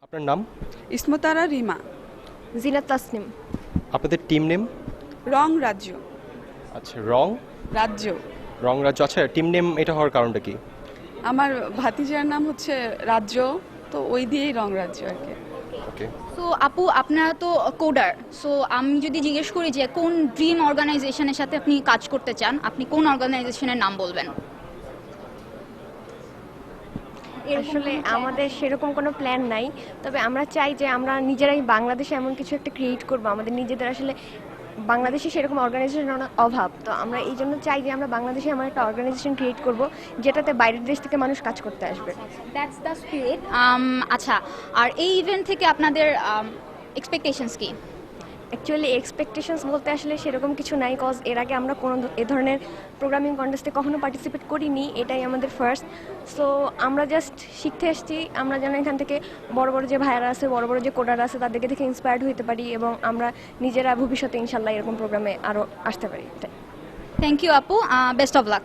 আপনার নাম? ইসমতারা রিমা। জিনাত তাসনিম। আপনাদের টিম নেম? রং রাজ্য। আচ্ছা, রং রাজ্য। রং রাজ্য। আচ্ছা, টিম নেম এটা হওয়ার কারণটা কি? আমার ভাতিজার নাম হচ্ছে রাজ্য, তো ওই দিয়েই রং রাজ্য আর কি। ওকে। সো আপু, আপনারা তো কোডার, সো আমি যদি জিজ্ঞেস করি যে কোন ড্রিম অর্গানাইজেশনের সাথে আপনি কাজ করতে চান, আপনি কোন অর্গানাইজেশনের নাম বলবেন? আসলে আমাদের সেরকম কোনো প্ল্যান নাই, তবে আমরা চাই যে আমরা নিজেরাই বাংলাদেশে এমন কিছু একটা ক্রিয়েট করব। আমাদের নিজেদের আসলে বাংলাদেশে সেরকম অর্গানাইজেশনের অভাব, তো আমরা এই জন্য চাই যে আমরা বাংলাদেশে এমন একটা অর্গানাইজেশন ক্রিয়েট করব যেটাতে বাইরের দেশ থেকে মানুষ কাজ করতে আসবে। That's the spirit. আচ্ছা, আর এই ইভেন্ট থেকে আপনাদের এক্সপেকটেশনস কি? অ্যাকচুয়ালি এক্সপেকটেশনস বলতে আসলে সেরকম কিছু নাই, কজ এর আগে আমরা কোনো এ ধরনের প্রোগ্রামিং কন্টেস্টে কখনো পার্টিসিপেট করিনি, এটাই আমাদের ফার্স্ট। সো আমরা জাস্ট শিখতে এসেছি, আমরা যেন এখান থেকে বড় বড় যে ভাইয়ারা আছে, বড় বড় যে কোডার আছে, তাদেরকে দেখে ইন্সপায়ার্ড হতে পারি এবং আমরা নিজেরা ভবিষ্যতে ইনশাল্লাহ এরকম প্রোগ্রামে আরও আসতে পারি। থ্যাংক ইউ আপু, বেস্ট অফ লাক।